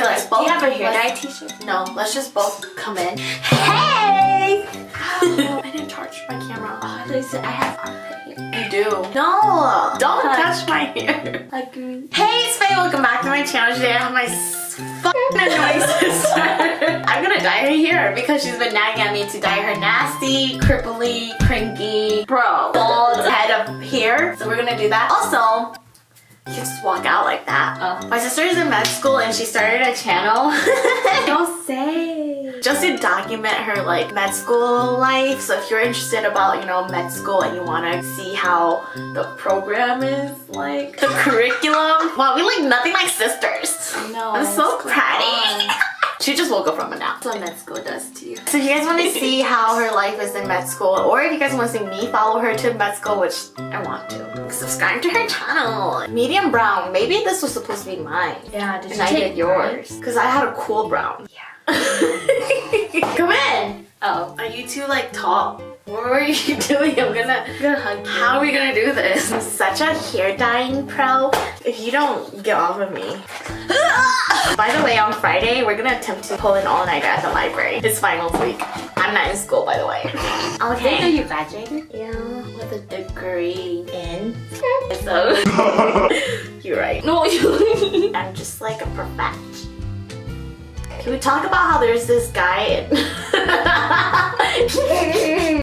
Okay, let's both. Do you have a hair dye t-shirt? No, let's just both come in. Hey! I didn't charge my camera. Oh, I thought you said I have armpit hair. You do. No! Don't touch my hair. Like me. Hey, it's Faye. Welcome back to my channel. Today I have my fucking annoying sister. I'm gonna dye her hair because she's been nagging at me to dye her nasty, cripply, cranky, bald head of hair. So we're gonna do that. Also, you can just walk out like that. Oh. My sister is in med school and she started a channel. Don't say. Just to document her like med school life. So if you're interested about, you know, med school and you want to see how the program is like, the curriculum. Wow, we look nothing like sisters. No. I'm so pretty. She just woke up from a nap. That's what med school does to you. So if you guys want to see how her life is in med school, or if you guys want to see me follow her to med school, which I want to, subscribe to her channel. Medium brown. Maybe this was supposed to be mine. Yeah, did And you I take did yours. Because I had a cool brown. Yeah. Come in. Oh. Are you two like tall? What are you doing? I'm gonna hug you. How are we gonna do this? I'm such a hair dyeing pro. If you don't get off of me. By the way, on Friday, we're gonna attempt to pull an all-nighter at the library. It's finals week. I'm not in school, by the way. Okay. Did you graduated? Yeah, with a degree in. So, you're right. No, you. I'm just like a perfection. Can we talk about how there's this guy?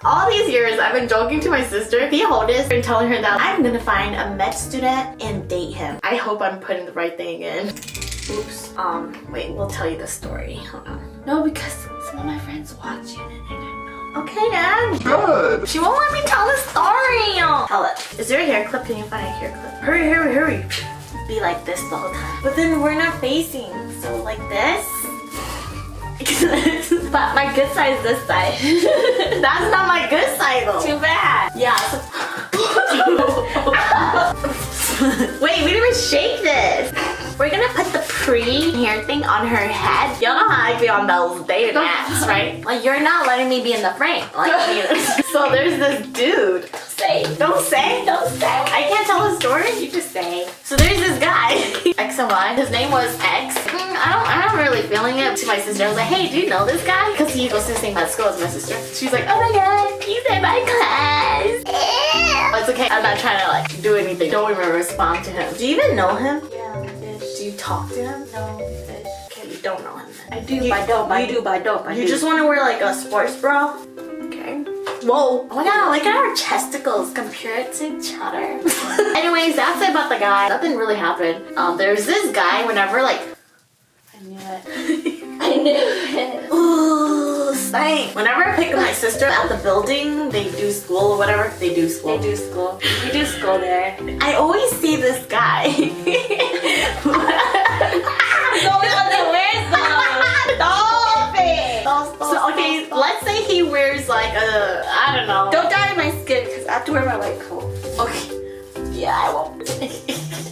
All these years I've been joking to my sister, the oldest, and telling her that I'm gonna find a med student and date him. I hope I'm putting the right thing in. Oops. Wait, we'll tell you the story. Hold on. No, because some of my friends watch you and they didn't know. Okay then. Good. She won't let me tell the story. Tell it. Is there a hair clip? Can you find a hair clip? Hurry, hurry, hurry. Be like this the whole time. But then we're not facing. So like this. But my good side is this side. That's not my good side though. Too bad. Yeah. Wait, we didn't even shake this. We're gonna put the pre-hair thing on her head. Y'all know how I feel on those dating apps, right? Like, you're not letting me be in the frame. Like, so there's this dude. Say. Don't say. Don't say. I can't tell a story. You just say. So there's this guy, X and Y. His name was X. I'm not really feeling it. To my sister, I was like, hey, do you know this guy? Because he goes to the same med school as my sister. She's like, oh my god, he's in my class. But it's okay. I'm not trying to like do anything. Don't even respond to him. Do you even know him? Yeah, fish. Do you talk to him? No, fish. Okay, you don't know him then. I do, but I don't. I do, but I don't. You just want to wear like a sports bra? Okay. Whoa. Oh my god, look at our chesticles compared to each other. Anyways, that's it about the guy. Nothing really happened. There's this guy whenever like... I knew it. I knew it. Ooh, same. Whenever I pick up my sister at the building, they do school or whatever. They do school. They do school. We do school there. I always see this guy. Going on the waist though. Stop it. So, okay, let's say he wears like a, I don't know. Don't dye my skin because I have to wear my white coat. Okay. Yeah, I won't.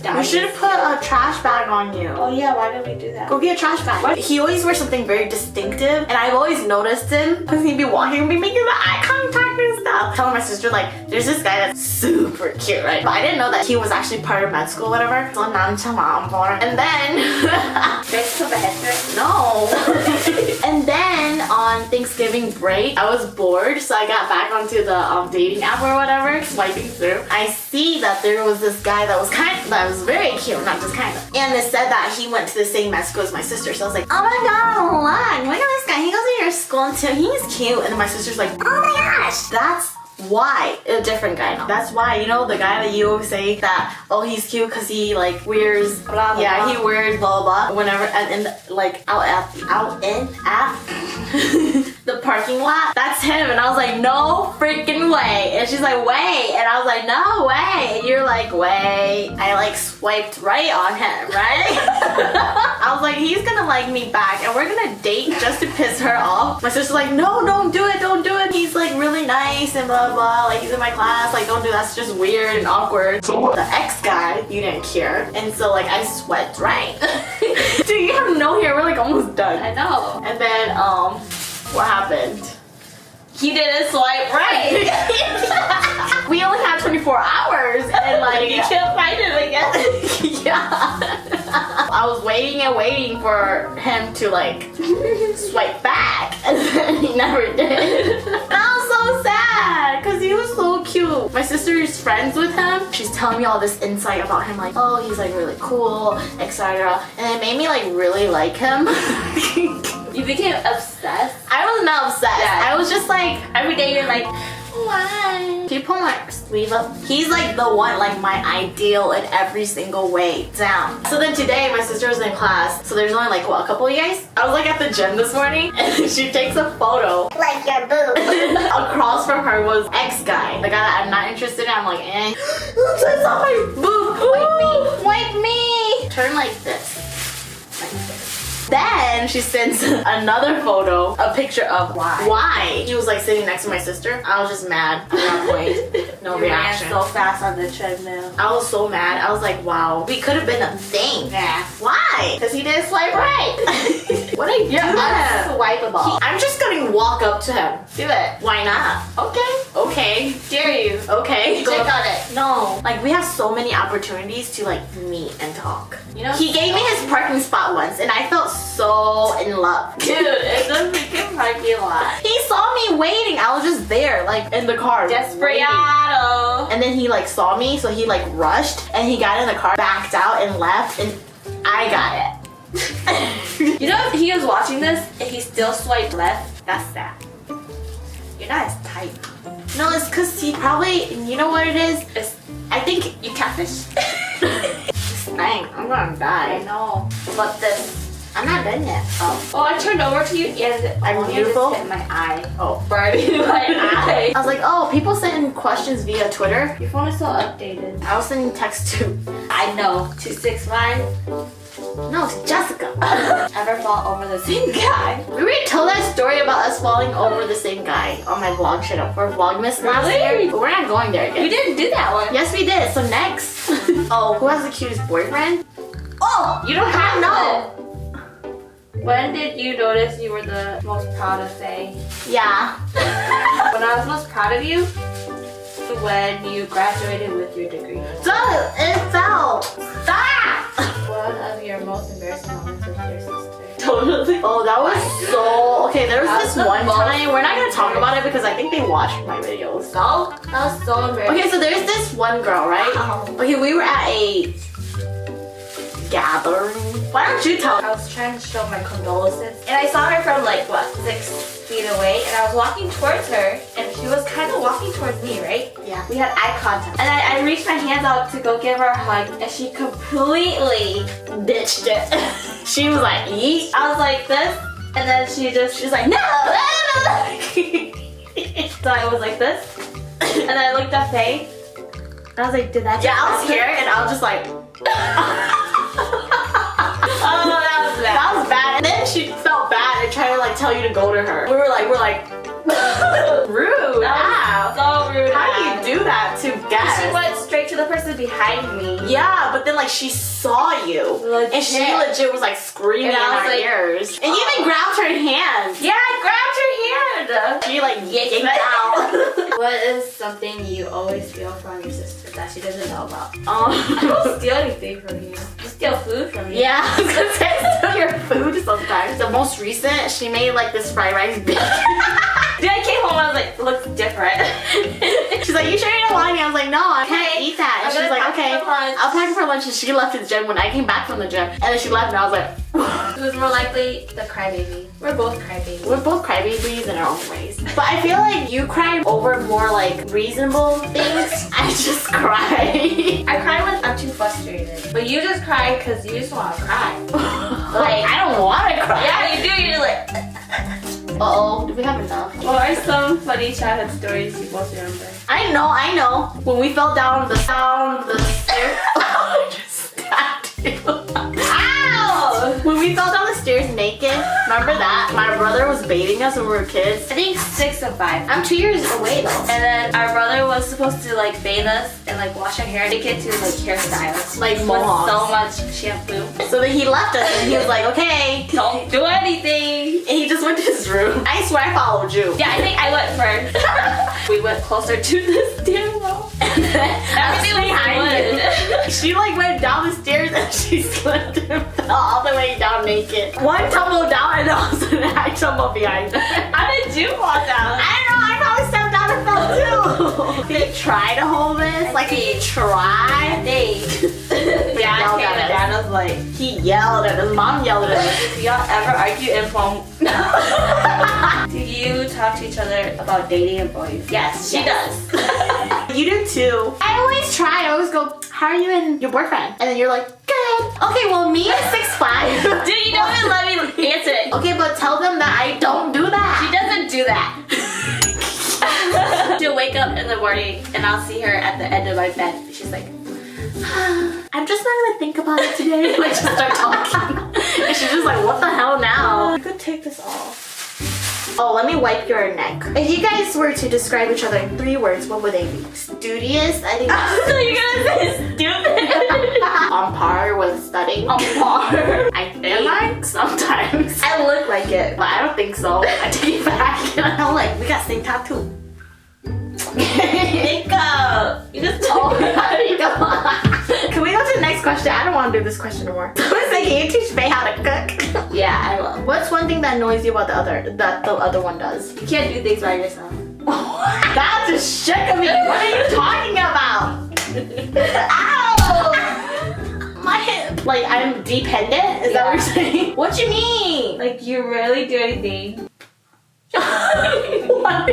We should have put a trash bag on you. Oh yeah, why did we do that? Go get a trash bag. What? He always wears something very distinctive, and I've always noticed him because he'd be walking and be making the eye contact and stuff. Telling my sister like, there's this guy that's super cute, right? But I didn't know that he was actually part of med school, whatever. So and then, Thanks for the headset. no. And then on Thanksgiving break, I was bored, so I got back onto the dating app or whatever, swiping through. I see that there was this guy that was that was very cute, not just kind of. And it said that he went to the same med school as my sister, so I was like, oh my god, look at this guy. He goes to your school too. He's cute. And then my sister's like, oh my gosh, that's why. A different guy now. That's why, you know, the guy that you always say that, oh, he's cute because he like wears blah, blah, yeah, blah. he wears blah blah blah whenever and like out in the parking lot. That's him. And I was like, no freaking way. And she's like, wait. And I was like, no way. And you're like, wait. I like swiped right on him, right? I was like, he's gonna like me back and we're gonna date just to piss her off. My sister's like, no, don't do it, don't do it. He's like really nice and blah blah, like he's in my class, like don't do that, it's just weird and awkward. So the ex guy, you didn't care, and so like I sweat, right? Dude, you have no hair, we're like almost done. I know. And then what happened? He didn't swipe right. We only have 24 hours, and like You can't find it again. yeah. I was waiting and waiting for him to like swipe back, and then he never did. And I was so sad because he was so cute. My sister is friends with him. She's telling me all this insight about him, like, oh, he's like really cool, etc. And it made me like really like him. You became obsessed. I was not obsessed. Yeah. I was just like, Every day you're like, why? Can you pull my sleeve up? He's like the one, like my ideal in every single way down. So then today my sister was in class, so there's only like what, a couple of you guys? I was like at the gym this morning and she takes a photo. Like your boob. Across from her was X guy. The guy that I'm not interested in. I'm like, eh. It's on my boob. Wipe me. Turn like this. Like this. Then she sends another photo, a picture of why. He was like sitting next to my sister. I was just mad at that point. No you reaction. ran so fast on the treadmill. I was so mad. I was like, wow, we could have been a thing. Yeah. Why? Because he didn't swipe right. What are you doing? Unswipeable. I'm just gonna walk up to him. Do it. Why not? Okay. Dare you. Okay. Click on it. No. Like we have so many opportunities to like meet and talk. You know, He gave me his parking spot once and I felt so in love. dude, it's a freaking parking lot. He saw me waiting. I was just there, like in the car. waiting. Desperado. And then he like saw me, so he like rushed and he got in the car, backed out and left, and I got it. You know, if he was watching this and he still swiped left, that's sad. You're not as tight. No, it's because he probably, you know what it is? It's, I think you catfish. dang, I'm gonna I die. know. But this. I'm not done yet. Oh. Oh, I turned over to you and I'm you beautiful? just hit my eye. Oh. Burning my eye. I was like, oh, people send in questions via Twitter. Your phone is so updated. I was sending text to, I know. 265. no, it's Jessica. Ever fall over the same guy? We already told that story about us falling over the same guy on my vlog shit up for Vlogmas last Really? year. But we're not going there again. We didn't do that one. Yes, we did. So next. Oh, who has the cutest boyfriend? Oh, you don't have No. When did you notice you were the most proud of Faye? Yeah. When I was most proud of you? When you graduated with your degree. Duh, it fell. Stop. One of your most embarrassing moments with your sister. Totally. Oh, that was so. Okay, there was That this was the one most time. We're not gonna talk about it because I think they watched my videos. So? That was so embarrassing. Okay, so there's this one girl, right? Wow. Okay, we were at a gathering. Why don't you tell? I was trying to show my condolences. And I saw her from like, what, 6 feet away. And I was walking towards her. And she was kind of walking towards me, right? Yeah. We had eye contact. And I reached my hands out to go give her a hug. And she completely Ditched it. She was like, yeet. I was like this, and then she's like, no! So I was like this, and then I looked at Faye, and I was like, did that Yeah, I was happen? scared and I was just like, Oh, that was bad. that was bad. And then she felt bad and tried to like tell you to go to her. We're like, rude. That was so rude. How do you do that to guests? She went straight to the person behind me. Yeah, but then like she saw you. Legit. And she legit was like screaming And I in was our like, ears. And you even grabbed her hand. Yeah, I grabbed her hand. She like yanked out. What is something you always steal from your sister that she doesn't know about? Oh. I don't steal anything from you. You steal food from me. Yeah, I was gonna say steal your food sometimes. The most recent, she made like this fried rice bake. Dude, I came home and I was like, it looks different. She's like, you sure you don't want any? I was like, no, I can't Okay, eat that. And I'm she's gonna like, pack okay, for lunch. I'll pack it for lunch. And she left the gym when I came back from the gym. And then she left and I was like, Who's more likely the crybaby? We're both crybabies. we're both crybabies in our own ways. But I feel like you cry over more like reasonable things. I just cry. I cry when I'm too frustrated. But you just cry because you just want to cry. Like, I don't want to cry. Yeah, you do. You're like... Uh-oh, do we have enough? What are some funny childhood stories you both remember? I know. When we fell down the stairs. I just stabbed you. Ow! When we fell down the stairs naked, remember that? My brother was baiting us when we were kids. I think 6 of 5. I'm 2 years away though. And then our brother was supposed to like bathe us and like wash our hair, take it to like hairstylists. Like with mohawks. so much shampoo. So then he left us and he was like, okay. Don't do anything. And he just went to his room. I swear I followed you. Yeah, I think I went first. we went closer to the stairwell. Everything was good. She like went down the stairs and she slipped and fell all the way down naked. One tumbled down and all of a sudden I tumbled behind her. How did you fall down? I don't know, I probably stepped down and fell too. Did you try to hold this? Like, did you try? Dad came and Dad was like, he yelled at his mom yelled at him. do y'all ever argue in phone? Do you talk to each other about dating and boys? Yes, she does. You do too. I always try. I always go, how are you and your boyfriend? And then you're like, good. Okay, well, me is 6'5". Dude, you don't even let me answer it. Okay, but tell them that I don't do that. She doesn't do that. She'll wake up in the morning and I'll see her at the end of my bed. She's like, I'm just not gonna think about it today. Like, just start talking. And she's just like, what the hell now? I could take this off. Oh, let me wipe your neck. If you guys were to describe each other in 3 words, what would they be? Studious, I think that's... So you're gonna say stupid? On par with studying. On par? I feel like sometimes. I look like it. But I don't think so. I take it back. I'm like, we got same tattoo. Think up. You just told me. Can we go to the next question? I don't want to do this question anymore. Someone say, can you teach Faye how to cook? Yeah, I will. What's one thing that annoys you about the other one does? You can't do things by yourself. That just shook me. What are you talking about? Ow! My hip. Like, I'm dependent? Is that what you're saying? What you mean? Like, you rarely do anything. What?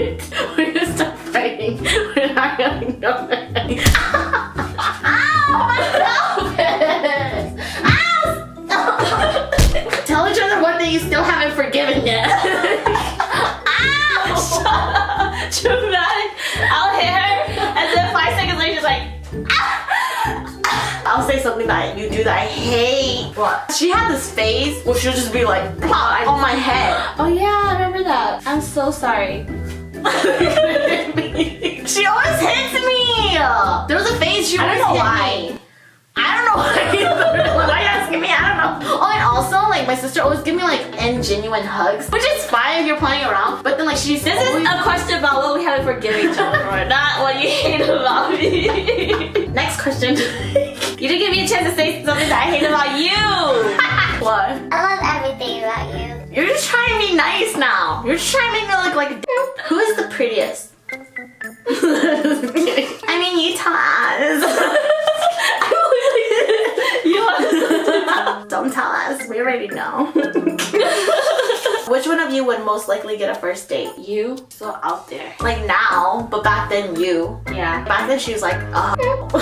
We're gonna stop fighting. We're not gonna go there. Ow! My pelvis! Ow! Tell each other one thing you still haven't forgiven yet. Ow! Shut up. Dramatic. I'll hit her, and then 5 seconds later, she's like, I'll say something that you do that I hate. What? She had this phase where she'll just be like, pop on my head. oh yeah, I remember that. I'm so sorry. She always hits me. There was a phase she always hit me. I don't know why. Why are you asking me? I don't know. Oh, and also, like, my sister always give me, like, genuine hugs. Which is fine if you're playing around. But then, like, she's This is a question about what we haven't forgiven each other for, not what you hate about me. Next question. You didn't give me a chance to say something that I hate about you. What? I love everything about you. You're just trying to be nice now. You're just trying to make me look like a Who is the prettiest? I mean, you tell us. Don't tell us. We already know. Which one of you would most likely get a first date? You? So out there. Like now, but back then you. Yeah. Back then she was like, I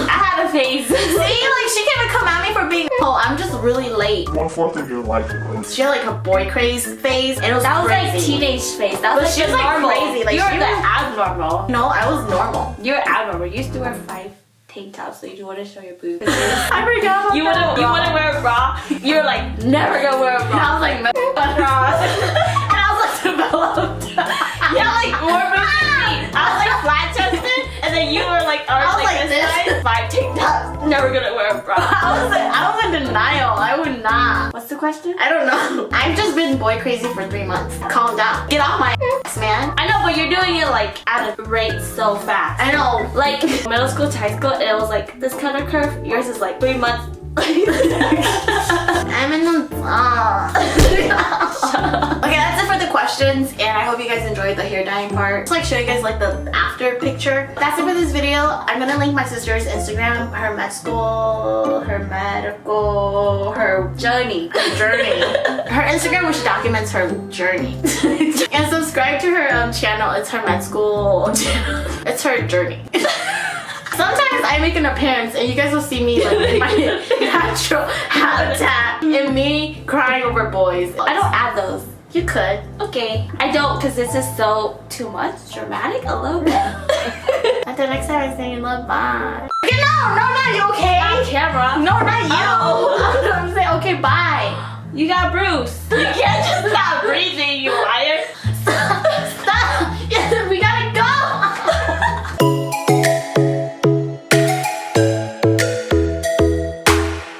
had a phase. See, like she can't even come at me for being I'm just really late. 1/4 of your life is She had like a boy craze phase and it was That was crazy. like teenage phase. That was But like she was like normal. crazy. Like You're she the was abnormal. No, I was normal. You're abnormal. You used to wear 5 tank tops so you wouldn't show your boobs. I forgot about You wouldn't wear a bra. You were like, never gonna wear a bra. I was like, bra. And I was like developed. You had like more boobs than me. I was like flat chested, and then you were like, I was like this. size, 5 tank tops. Never gonna wear a bra. I was in denial. I would not. What's the question? I don't know. I've just been boy crazy for 3 months. Calm down. Get off my ass, man. I know, but you're doing it like at a rate so fast. I know. Like middle school to high school, it was like this kind of curve. Yours is like 3 months. I'm in the Okay, that's it for the questions, and I hope you guys enjoyed the hair dyeing part. Just like show you guys like the after picture. That's it for this video. I'm gonna link my sister's Instagram, her med school, her medical, her Journey. her Instagram, where she documents her journey. And subscribe to her channel. It's her med school channel. It's her journey. Sometimes I make an appearance and you guys will see me like in my natural habitat and me crying over boys. I don't add those. You could. Okay. I don't, because this is so too much dramatic a little bit. Until next time, I say love, bye. Okay, no, not you, okay? On camera. No, not you. Oh. I'm saying, okay, bye. You got Bruce. You can't just not